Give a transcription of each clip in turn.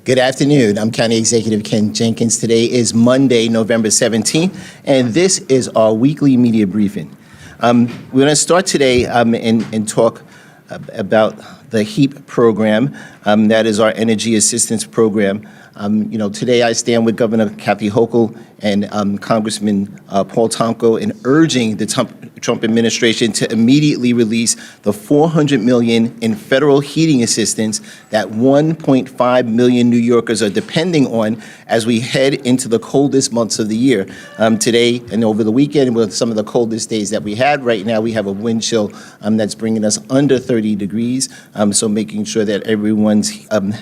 Good afternoon. I'm County Executive Ken Jenkins. Today is Monday, November 17th, and this is our weekly media briefing. We're going to start today and talk about the HEAP program. That is our energy assistance program. Today I stand with Governor Kathy Hochul and Congressman Paul Tomko in urging the Trump administration to immediately release the $400 million in federal heating assistance that 1.5 million New Yorkers are depending on as we head into the coldest months of the year. Today and over the weekend, with some of the coldest days that we had, right now we have a wind chill that's bringing us under 30 degrees. So making sure that everyone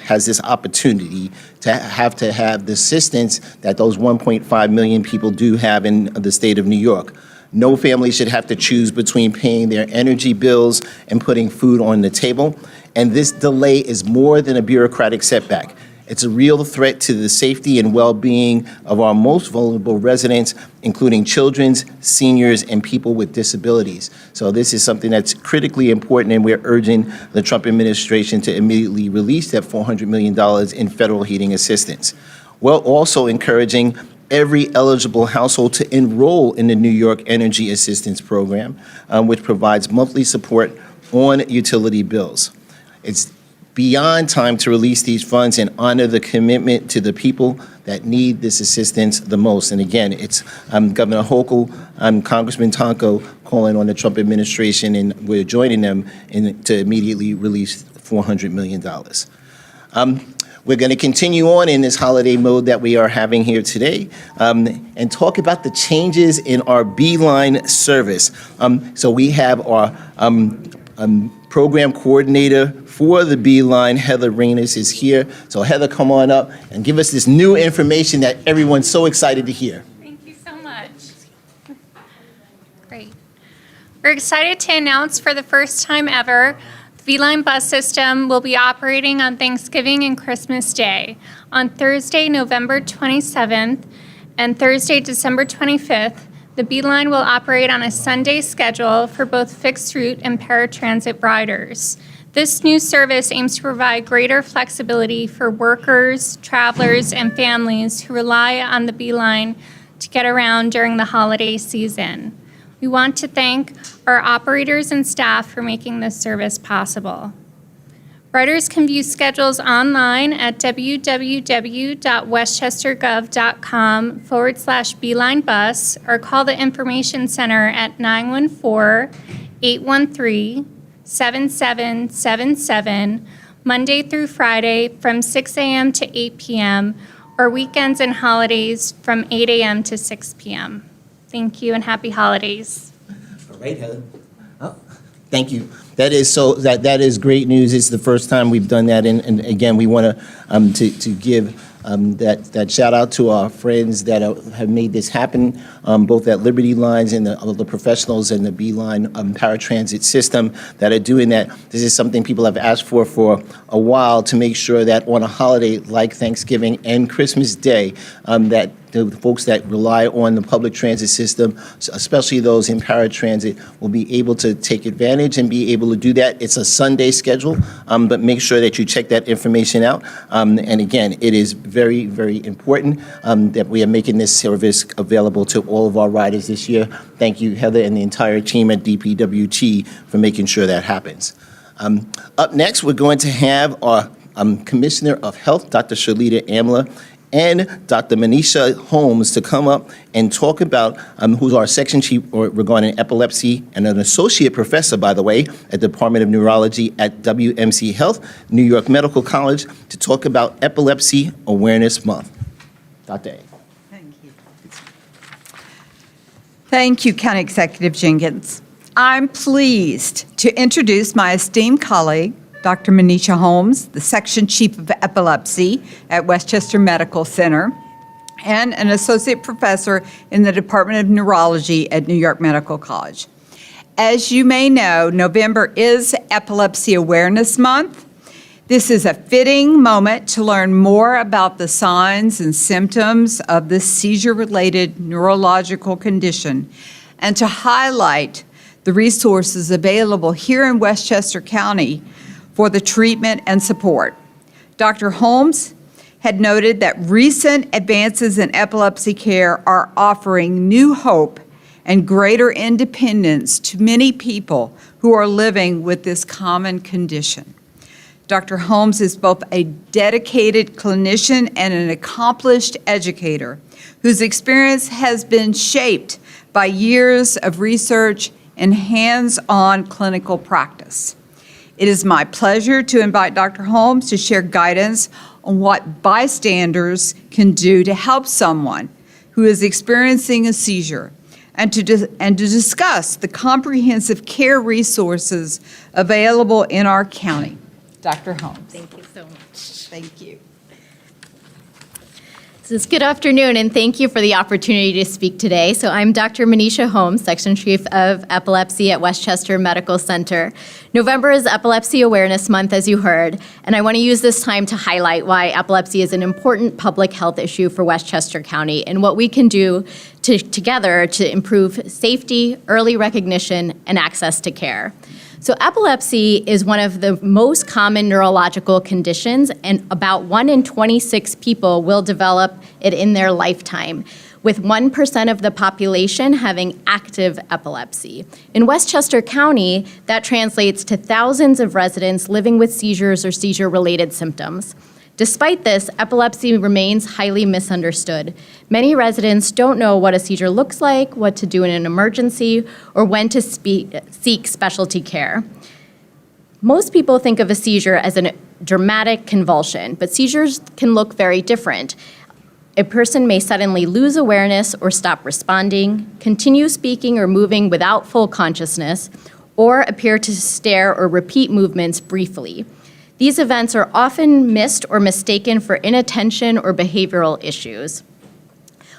has this opportunity to have the assistance that those 1.5 million people do have in the state of New York. No family should have to choose between paying their energy bills and putting food on the table. And this delay is more than a bureaucratic setback. It's a real threat to the safety and well-being of our most vulnerable residents, including children, seniors, and people with disabilities. So this is something that's critically important, and we're urging the Trump administration to immediately release that $400 million in federal heating assistance. We're also encouraging every eligible household to enroll in the New York Energy Assistance Program, which provides monthly support on utility bills. It's beyond time to release these funds and honor the commitment to the people that need this assistance the most. And again, it's Governor Hochul, Congressman Tomko calling on the Trump administration, and we're joining them to immediately release $400 million. We're going to continue on in this holiday mode that we are having here today and talk about the changes in our Beeline service. So we have our program coordinator for the Beeline, Heather Reynes, is here. So Heather, come on up and give us this new information that everyone's so excited to hear. Thank you so much. Great. We're excited to announce for the first time ever, the Beeline bus system will be operating on Thanksgiving and Christmas Day. On Thursday, November 27th and Thursday, December 25th, the Beeline will operate on a Sunday schedule for both fixed route and paratransit riders. This new service aims to provide greater flexibility for workers, travelers, and families who rely on the Beeline to get around during the holiday season. We want to thank our operators and staff for making this service possible. Riders can view schedules online at www.westchestergov.com/Beeline Bus or call the Information Center at 914-813-7777, Monday through Friday from 6 a.m. to 8 p.m., or weekends and holidays from 8 a.m. to 6 p.m. Thank you and happy holidays. All right, Heather. Oh, thank you. That is great news. It's the first time we've done that, and again, we want to give that shout out to our friends that have made this happen, both at Liberty Lines and the professionals in the Beeline paratransit system that are doing that. This is something people have asked for a while, to make sure that on a holiday like Thanksgiving and Christmas Day, that the folks that rely on the public transit system, especially those in paratransit, will be able to take advantage and be able to do that. It's a Sunday schedule, but make sure that you check that information out. And again, it is very, very important that we are making this service available to all of our riders this year. Thank you, Heather, and the entire team at DPWT for making sure that happens. Up next, we're going to have our Commissioner of Health, Dr. Shalita Amla, and Dr. Manisha Holmes to come up and talk about, who's our section chief regarding epilepsy and an associate professor, by the way, at the Department of Neurology at WMC Health, New York Medical College, to talk about Epilepsy Awareness Month. Dr. A. Thank you. Thank you, County Executive Jenkins. I'm pleased to introduce my esteemed colleague, Dr. Manisha Holmes, the Section Chief of Epilepsy at Westchester Medical Center, and an Associate Professor in the Department of Neurology at New York Medical College. As you may know, November is Epilepsy Awareness Month. This is a fitting moment to learn more about the signs and symptoms of this seizure-related neurological condition, and to highlight the resources available here in Westchester County for the treatment and support. Dr. Holmes had noted that recent advances in epilepsy care are offering new hope and greater independence to many people who are living with this common condition. Dr. Holmes is both a dedicated clinician and an accomplished educator whose experience has been shaped by years of research and hands-on clinical practice. It is my pleasure to invite Dr. Holmes to share guidance on what bystanders can do to help someone who is experiencing a seizure and to discuss the comprehensive care resources available in our county. Dr. Holmes. Thank you so much. Thank you. Good afternoon, and thank you for the opportunity to speak today. So I'm Dr. Manisha Holmes, Section Chief of Epilepsy at Westchester Medical Center. November is Epilepsy Awareness Month, as you heard, and I want to use this time to highlight why epilepsy is an important public health issue for Westchester County and what we can do together to improve safety, early recognition, and access to care. So epilepsy is one of the most common neurological conditions, and about 1 in 26 people will develop it in their lifetime, with 1% of the population having active epilepsy. In Westchester County, that translates to thousands of residents living with seizures or seizure-related symptoms. Despite this, epilepsy remains highly misunderstood. Many residents don't know what a seizure looks like, what to do in an emergency, or when to seek specialty care. Most people think of a seizure as a dramatic convulsion, but seizures can look very different. A person may suddenly lose awareness or stop responding, continue speaking or moving without full consciousness, or appear to stare or repeat movements briefly. These events are often missed or mistaken for inattention or behavioral issues.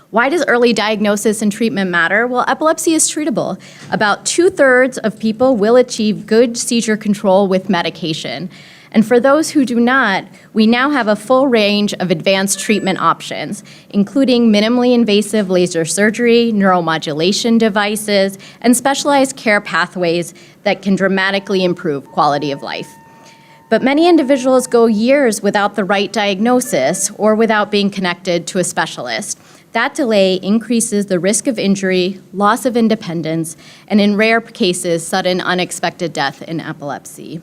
Why does early diagnosis and treatment matter? Well, epilepsy is treatable. About 2/3 of people will achieve good seizure control with medication. And for those who do not, we now have a full range of advanced treatment options, including minimally invasive laser surgery, neuromodulation devices, and specialized care pathways that can dramatically improve quality of life. But many individuals go years without the right diagnosis or without being connected to a specialist. That delay increases the risk of injury, loss of independence, and in rare cases, sudden unexpected death in epilepsy.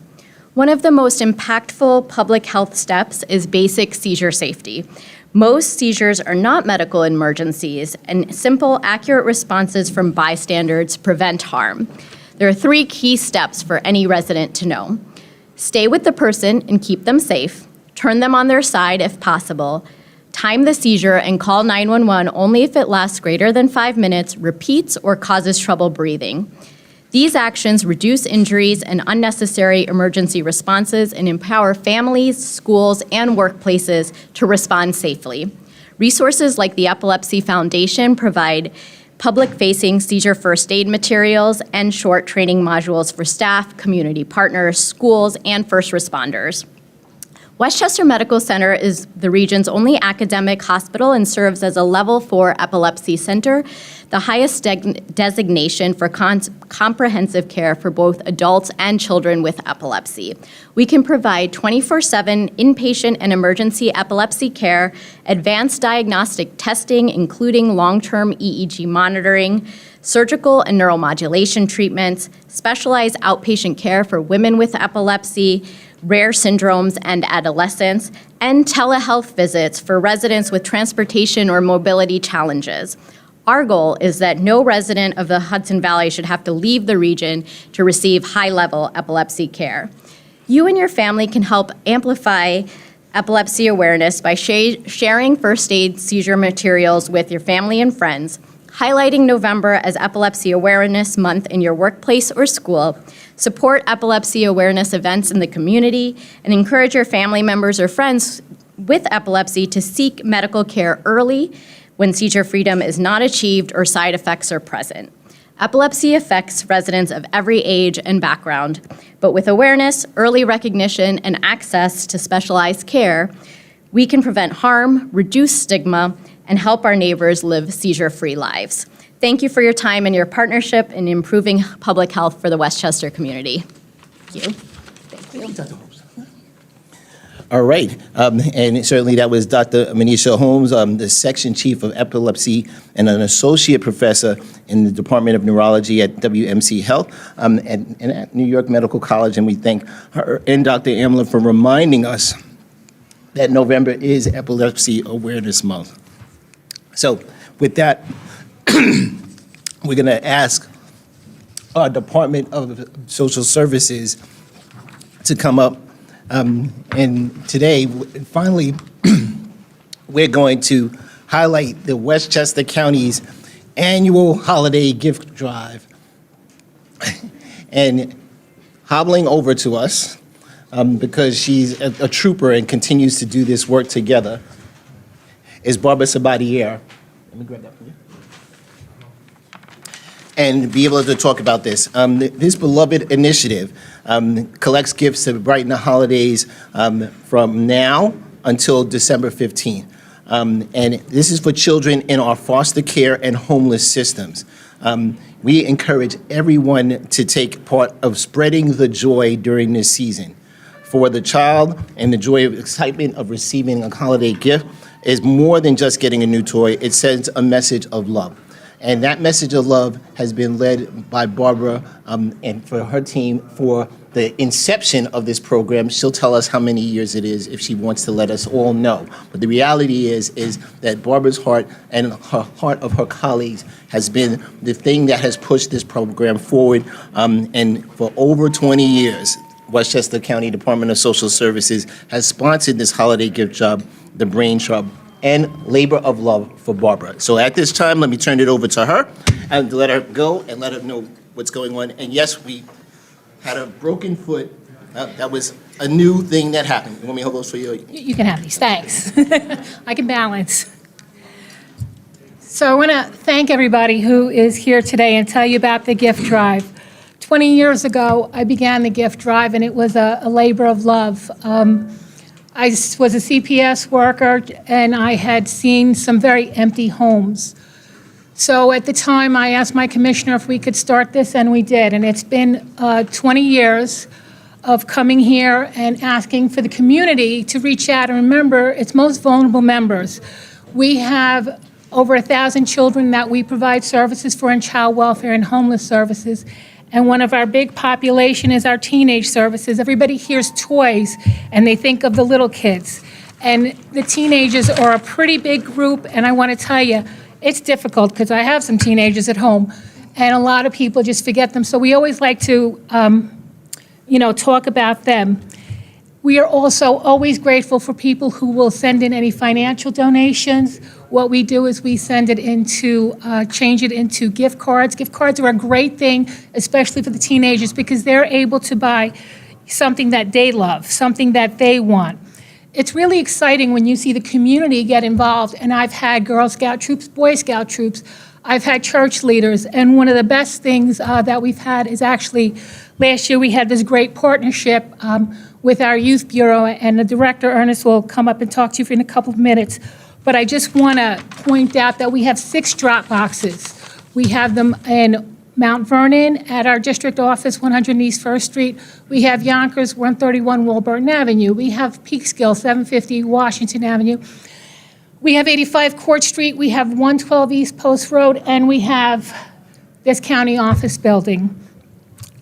One of the most impactful public health steps is basic seizure safety. Most seizures are not medical emergencies, and simple, accurate responses from bystanders prevent harm. There are 3 key steps for any resident to know. Stay with the person and keep them safe. Turn them on their side if possible. Time the seizure and call 911 only if it lasts greater than 5 minutes, repeats, or causes trouble breathing. These actions reduce injuries and unnecessary emergency responses and empower families, schools, and workplaces to respond safely. Resources like the Epilepsy Foundation provide public-facing seizure first aid materials and short training modules for staff, community partners, schools, and first responders. Westchester Medical Center is the region's only academic hospital and serves as a Level 4 epilepsy center, the highest designation for comprehensive care for both adults and children with epilepsy. We can provide 24/7 inpatient and emergency epilepsy care, advanced diagnostic testing, including long-term EEG monitoring, surgical and neuromodulation treatments, specialized outpatient care for women with epilepsy, rare syndromes and adolescents, and telehealth visits for residents with transportation or mobility challenges. Our goal is that no resident of the Hudson Valley should have to leave the region to receive high-level epilepsy care. You and your family can help amplify epilepsy awareness by sharing first aid seizure materials with your family and friends, highlighting November as Epilepsy Awareness Month in your workplace or school, support epilepsy awareness events in the community, and encourage your family members or friends with epilepsy to seek medical care early when seizure freedom is not achieved or side effects are present. Epilepsy affects residents of every age and background, but with awareness, early recognition, and access to specialized care, we can prevent harm, reduce stigma, and help our neighbors live seizure-free lives. Thank you for your time and your partnership in improving public health for the Westchester community. Thank you. Thank you, Dr. Holmes. All right, and certainly that was Dr. Manisha Holmes, the Section Chief of Epilepsy and an Associate Professor in the Department of Neurology at WMC Health and at New York Medical College, and we thank her and Dr. Amler for reminding us that November is Epilepsy Awareness Month. So with that, we're going to ask our Department of Social Services to come up. And today, finally, we're going to highlight the Westchester County's annual holiday gift drive. And hobbling over to us, because she's a trooper and continues to do this work together, is Barbara Sabatier. Let me grab that for you. And be able to talk about this. This beloved initiative collects gifts to brighten the holidays from now until December 15th. And this is for children in our foster care and homeless systems. We encourage everyone to take part of spreading the joy during this season. For the child, and the joy of excitement of receiving a holiday gift is more than just getting a new toy. It sends a message of love. And that message of love has been led by Barbara and for her team for the inception of this program. She'll tell us how many years it is if she wants to let us all know. But the reality is that Barbara's heart and her heart of her colleagues has been the thing that has pushed this program forward. And for over 20 years, Westchester County Department of Social Services has sponsored this holiday gift job, the Brain Trust, and labor of love for Barbara. So at this time, let me turn it over to her and let her go and let her know what's going on. And yes, we had a broken foot. That was a new thing that happened. You want me to hold those for you? You can have these, thanks. I can balance. So I want to thank everybody who is here today and tell you about the gift drive. 20 years ago, I began the gift drive, and it was a labor of love. I was a CPS worker, and I had seen some very empty homes. So at the time, I asked my commissioner if we could start this, and we did. And it's been 20 years of coming here and asking for the community to reach out and remember its most vulnerable members. We have over 1,000 children that we provide services for in child welfare and homeless services. And one of our big population is our teenage services. Everybody hears toys, and they think of the little kids. And the teenagers are a pretty big group, and I want to tell you, it's difficult because I have some teenagers at home, and a lot of people just forget them. So we always like to, talk about them. We are also always grateful for people who will send in any financial donations. What we do is we send it into, change it into gift cards. Gift cards are a great thing, especially for the teenagers, because they're able to buy something that they love, something that they want. It's really exciting when you see the community get involved, and I've had Girl Scout troops, Boy Scout troops, I've had church leaders, and one of the best things that we've had is actually, last year we had this great partnership with our youth bureau, and the director, Ernest, will come up and talk to you in a couple of minutes. But I just want to point out that we have 6 drop boxes. We have them in Mount Vernon at our district office, 100 East First Street. We have Yonkers, 131 Wilburton Avenue. We have Peekskill, 750 Washington Avenue. We have 85 Court Street. We have 112 East Post Road, and we have this county office building.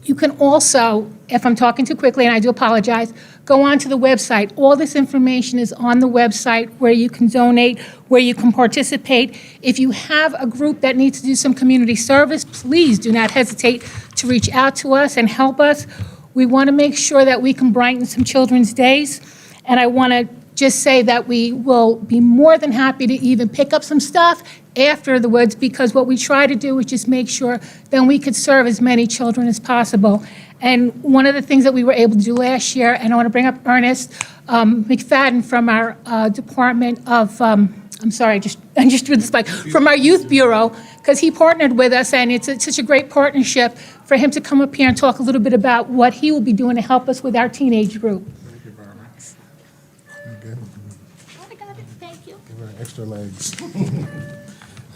You can also, if I'm talking too quickly, and I do apologize, go onto the website. All this information is on the website where you can donate, where you can participate. If you have a group that needs to do some community service, please do not hesitate to reach out to us and help us. We want to make sure that we can brighten some children's days. And I want to just say that we will be more than happy to even pick up some stuff after the woods, because what we try to do is just make sure that we could serve as many children as possible. And one of the things that we were able to do last year, and I want to bring up Ernest McFadden from our Department of, I'm sorry, I just drew this blank, from our Youth Bureau, because he partnered with us, and it's such a great partnership for him to come up here and talk a little bit about what he will be doing to help us with our teenage group. Thank you very much. Good. Oh, I got it, thank you. Give her extra legs.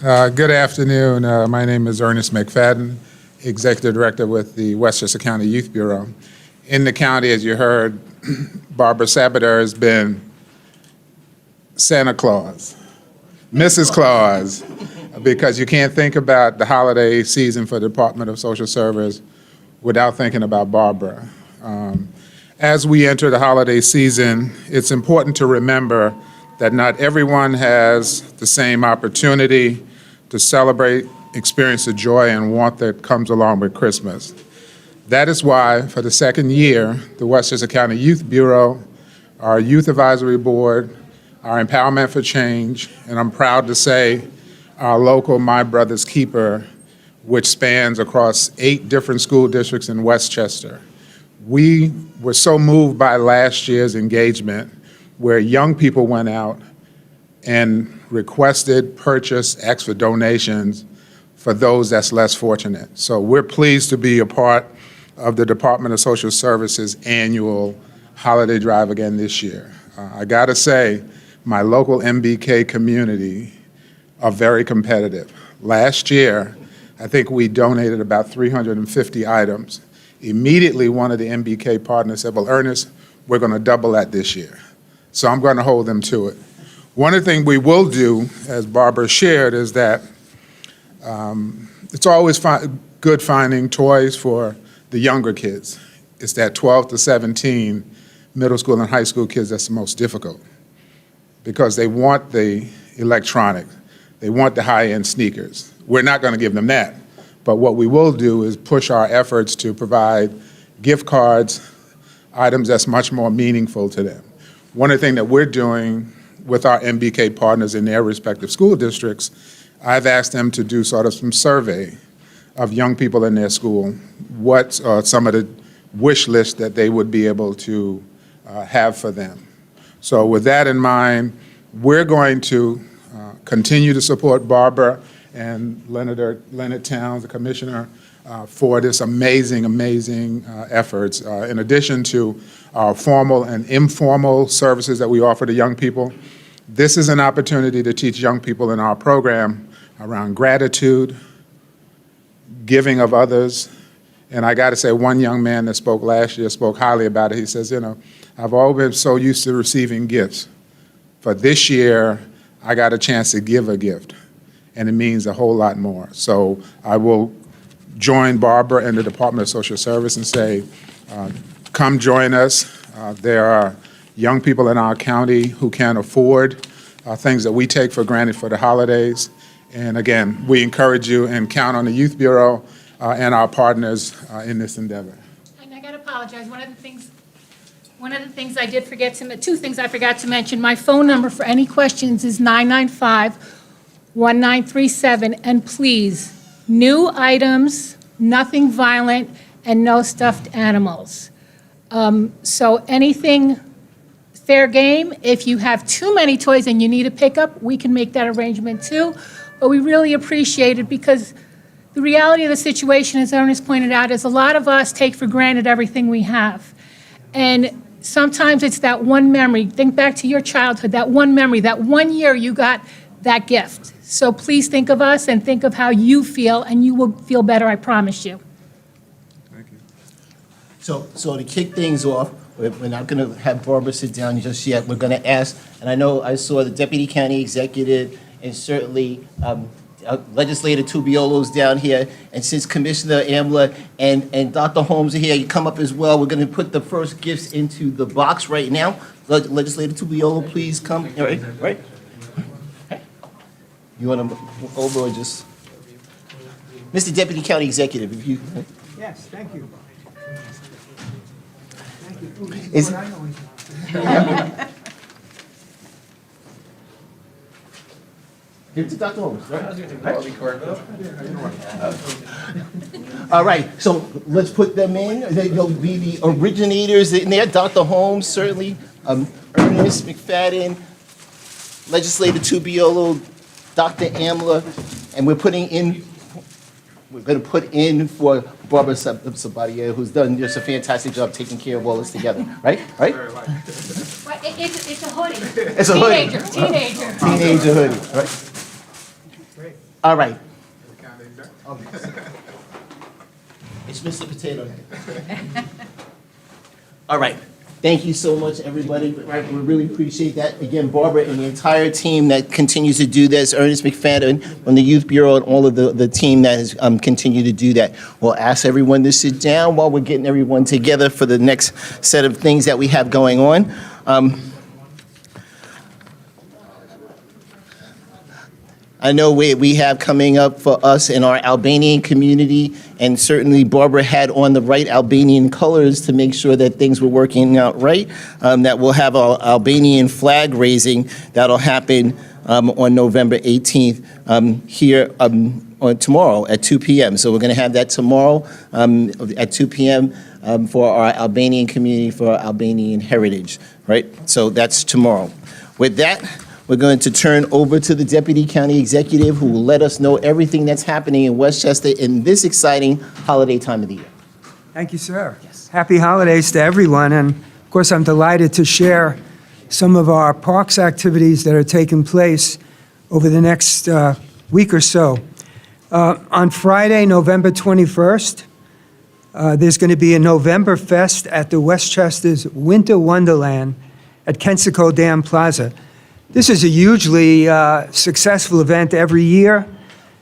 Good afternoon. My name is Ernest McFadden, Executive Director with the Westchester County Youth Bureau. In the county, as you heard, Barbara Sabater has been Santa Claus, Mrs. Claus, because you can't think about the holiday season for the Department of Social Service without thinking about Barbara. As we enter the holiday season, it's important to remember that not everyone has the same opportunity to celebrate, experience the joy and warmth that comes along with Christmas. That is why, for the second year, the Westchester County Youth Bureau, our Youth Advisory Board, our Empowerment for Change, and I'm proud to say our local My Brother's Keeper, which spans across 8 different school districts in Westchester. We were so moved by last year's engagement where young people went out and requested, purchased, asked for donations for those that's less fortunate. So we're pleased to be a part of the Department of Social Services annual holiday drive again this year. I gotta say, my local MBK community are very competitive. Last year, I think we donated about 350 items. Immediately, one of the MBK partners said, well, Ernest, we're gonna double that this year. So I'm gonna hold them to it. One of the things we will do, as Barbara shared, is that it's always good finding toys for the younger kids. It's that 12 to 17 middle school and high school kids that's the most difficult because they want the electronic, they want the high-end sneakers. We're not gonna give them that, but what we will do is push our efforts to provide gift cards, items that's much more meaningful to them. One of the things that we're doing with our MBK partners in their respective school districts, I've asked them to do sort of some survey of young people in their school, what are some of the wish lists that they would be able to have for them. So with that in mind, we're going to continue to support Barbara and Leonard Towns, the commissioner, for this amazing efforts. In addition to our formal and informal services that we offer to young people, this is an opportunity to teach young people in our program around gratitude, giving of others. And I got to say, one young man that spoke last year spoke highly about it. He says, you know, I've always been so used to receiving gifts. For this year, I got a chance to give a gift, and it means a whole lot more. So I will join Barbara and the Department of Social Service and say, come join us. There are young people in our county who can't afford things that we take for granted for the holidays. And again, we encourage you and count on the Youth Bureau and our partners in this endeavor. And I gotta apologize, one of the things I did forget to, 2 things I forgot to mention. My phone number for any questions is 995-1937, and please, new items, nothing violent, and no stuffed animals. So anything fair game. If you have too many toys and you need a pickup, we can make that arrangement too. But we really appreciate it because the reality of the situation, as Ernest pointed out, is a lot of us take for granted everything we have. And sometimes it's that one memory. Think back to your childhood, that one memory, that one year you got that gift. So please think of us and think of how you feel, and you will feel better, I promise you. Thank you. So to kick things off, we're not going to have Barbara sit down just yet. We're going to ask, and I know I saw the Deputy County Executive and certainly Legislator Tubiolo's down here, and since Commissioner Amler and Dr. Holmes are here, you come up as well. We're going to put the first gifts into the box right now. Legislator Tubiolo, please come. All right, right. You want to move over or just? Mr. Deputy County Executive, if you. Yes, thank you. Thank you. Is- What I know is- Give it to Dr. Holmes. All right, so let's put them in. They'll be the originators in there. Dr. Holmes, certainly. Ernest McFadden, Legislator Tubiolo, Dr. Amler, and we're going to put in for Barbara Sabatier, who's done just a fantastic job taking care of all this together, right? Right? It's a hoodie. It's a hoodie. Teenager. Teenager hoodie, right? All right. It's Mr. Potato Head. All right. Thank you so much, everybody. Right, we really appreciate that. Again, Barbara and the entire team that continues to do this, Ernest McFadden from the Youth Bureau and all of the team that has continued to do that. We'll ask everyone to sit down while we're getting everyone together for the next set of things that we have going on. I know we have coming up for us in our Albanian community, and certainly Barbara had on the right Albanian colors to make sure that things were working out right, that we'll have our Albanian flag raising. That'll happen on November 18th here on tomorrow at 2 p.m. So we're going to have that tomorrow at 2 p.m. For our Albanian community, for our Albanian heritage, right? So that's tomorrow. With that, we're going to turn over to the Deputy County Executive, who will let us know everything that's happening in Westchester in this exciting holiday time of the year. Thank you, sir. Yes. Happy holidays to everyone. And of course, I'm delighted to share some of our parks activities that are taking place over the next week or so. On Friday, November 21st, there's going to be a November Fest at the Westchester's Winter Wonderland at Kensico Dam Plaza. This is a hugely successful event every year,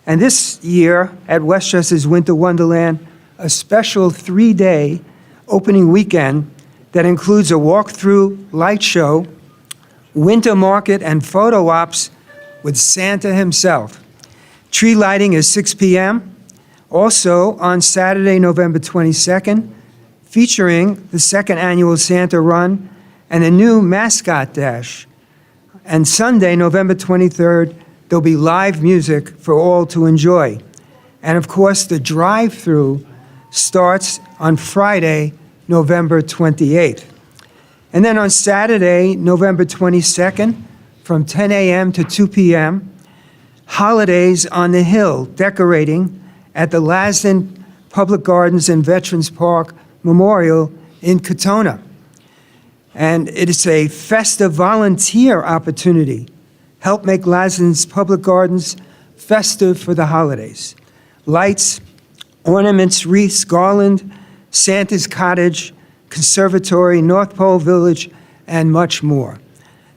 and this year at Westchester's Winter Wonderland, a special 3-day opening weekend that includes a walk-through light show, winter market, and photo ops with Santa himself. Tree lighting is 6 p.m. Also, on Saturday, November 22nd, featuring the second annual Santa Run and a new mascot dash. And Sunday, November 23rd, there'll be live music for all to enjoy. And of course, the drive-through starts on Friday, November 28th. And then on Saturday, November 22nd, from 10 a.m. to 2 p.m., Holidays on the Hill decorating at the Lasden Public Gardens and Veterans Park Memorial in Katona. And it is a festive volunteer opportunity. Help make Lasden's Public Gardens festive for the holidays. Lights, ornaments, wreaths, garland, Santa's Cottage, Conservatory, North Pole Village, and much more.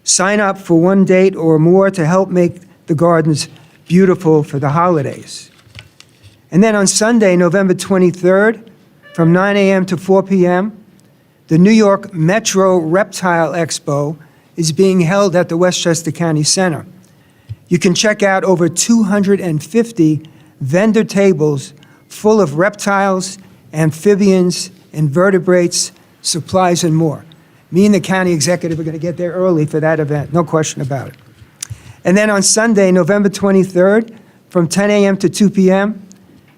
Sign up for one date or more to help make the gardens beautiful for the holidays. And then on Sunday, November 23rd, from 9 a.m. to 4 p.m., the New York Metro Reptile Expo is being held at the Westchester County Center. You can check out over 250 vendor tables full of reptiles, amphibians, invertebrates, supplies, and more. Me and the county executive are going to get there early for that event, no question about it. And then on Sunday, November 23rd, from 10 a.m. to 2 p.m.,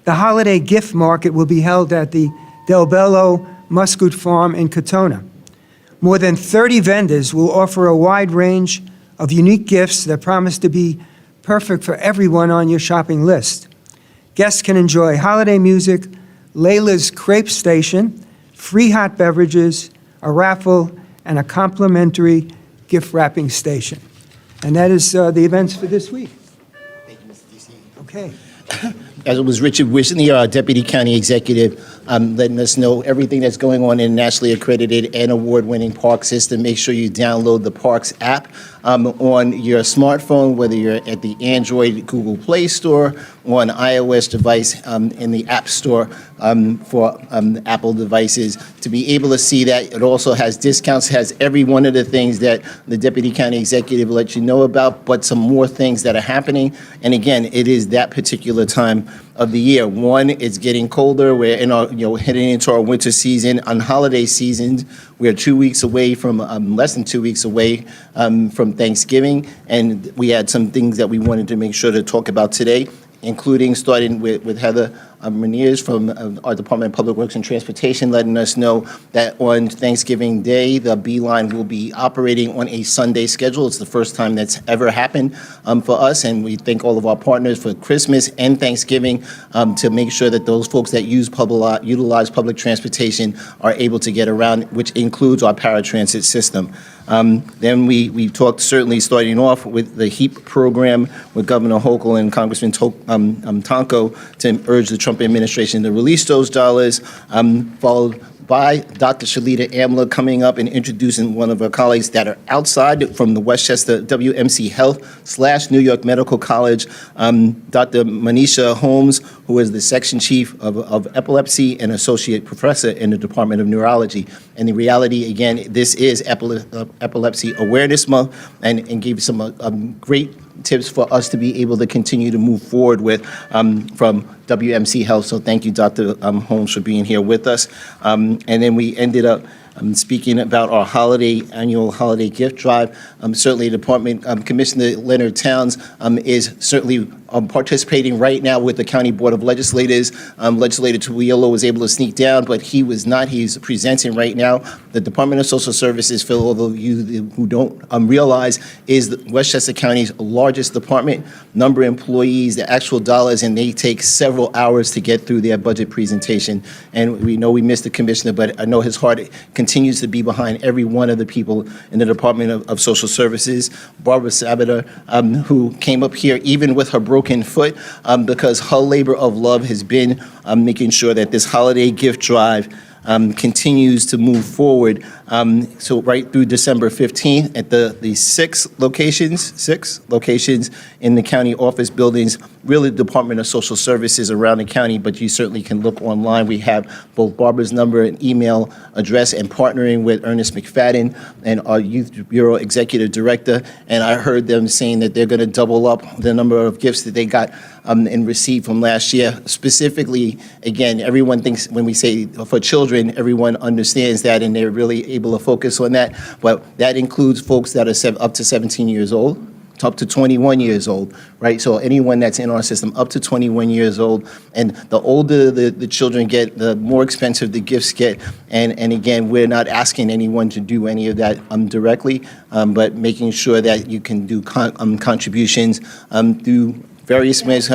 the holiday gift market will be held at the Del Bello Muscoot Farm in Katona. More than 30 vendors will offer a wide range of unique gifts that promise to be perfect for everyone on your shopping list. Guests can enjoy holiday music, Layla's Crepe Station, free hot beverages, a raffle, and a complimentary gift wrapping station. And that is the events for this week. Thank you, Mr. DC. Okay. As it was Richard Wishney, our Deputy County Executive, letting us know everything that's going on in nationally accredited and award-winning park system. Make sure you download the Parks app on your smartphone, whether you're at the Android Google Play Store or an iOS device in the App Store for Apple devices, to be able to see that. It also has discounts, has every one of the things that the Deputy County Executive will let you know about, but some more things that are happening. And again, it is that particular time of the year. One, it's getting colder. We're in our, heading into our winter season. On holiday seasons, we're 2 weeks away from, less than 2 weeks away from Thanksgiving. And we had some things that we wanted to make sure to talk about today, including starting with Heather Rainiers from our Department of Public Works and Transportation, letting us know that on Thanksgiving Day, the Beeline will be operating on a Sunday schedule. It's the first time that's ever happened for us, and we thank all of our partners for Christmas and Thanksgiving to make sure that those folks that utilize public transportation are able to get around, which includes our paratransit system. Then we talked, certainly starting off with the HEAP program with Governor Hochul and Congressman Tonko to urge the Trump administration to release those dollars, followed by Dr. Shalita Amla, coming up and introducing one of our colleagues that are outside from the Westchester WMC Health / New York Medical College, Dr. Manisha Holmes, who is the section chief of epilepsy and associate professor in the Department of Neurology. And the reality, again, this is Epilepsy Awareness Month, and gave some great tips for us to be able to continue to move forward with from WMC Health. So thank you, Dr. Holmes, for being here with us. And then we ended up speaking about our annual holiday gift drive. Certainly, Department Commissioner Leonard Towns is certainly participating right now with the County Board of Legislators. Legislator Tuiolo was able to sneak down, but he was not. He's presenting right now. The Department of Social Services, for all of you who don't realize, is Westchester County's largest department, number of employees, the actual dollars, and they take several hours to get through their budget presentation. And we know we missed the commissioner, but I know his heart continues to be behind every one of the people in the Department of Social Services. Barbara Sabata, who came up here even with her broken foot, because her labor of love has been making sure that this holiday gift drive continues to move forward. So right through December 15th at the six locations in the county office buildings, really the Department of Social Services around the county, but you certainly can look online. We have both Barbara's number and email address, and partnering with Ernest McFadden and our Youth Bureau Executive Director. And I heard them saying that they're going to double up the number of gifts that they got and received from last year. Specifically, again, everyone thinks when we say for children, everyone understands that, and they're really able to focus on that. But that includes folks that are up to 17 years old, up to 21 years old, right? So anyone that's in our system up to 21 years old, and the older the children get, the more expensive the gifts get. And again, we're not asking anyone to do any of that directly, but making sure that you can do contributions through various ways,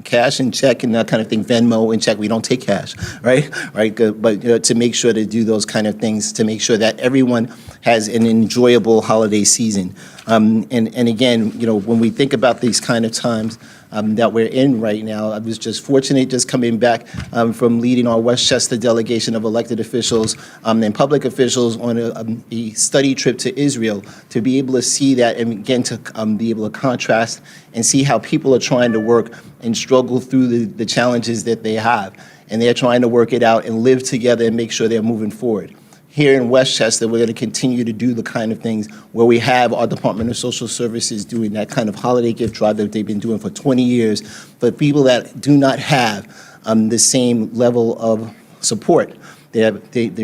cash and check and that kind of thing, Venmo and check. We don't take cash, right? Right. Good. But to make sure to do those kind of things, to make sure that everyone has an enjoyable holiday season. And again, when we think about these kind of times that we're in right now, I was just fortunate just coming back from leading our Westchester delegation of elected officials and public officials on a study trip to Israel, to be able to see that, and again to be able to contrast and see how people are trying to work and struggle through the challenges that they have. And they're trying to work it out and live together and make sure they're moving forward. Here in Westchester, we're going to continue to do the kind of things where we have our Department of Social Services doing that kind of holiday gift drive that they've been doing for 20 years for people that do not have the same level of support. They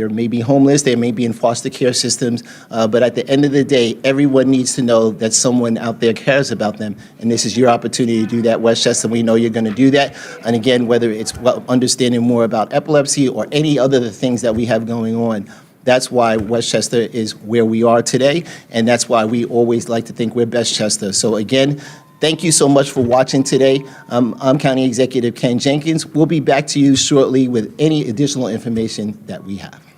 may be homeless, they may be in foster care systems, but at the end of the day, everyone needs to know that someone out there cares about them, and this is your opportunity to do that, Westchester. We know you're going to do that, and again, whether it's understanding more about epilepsy or any other things that we have going on, that's why Westchester is where we are today, and that's why we always like to think we're Bestchester. So again, thank you so much for watching today. I'm County Executive Ken Jenkins. We'll be back to you shortly with any additional information that we have.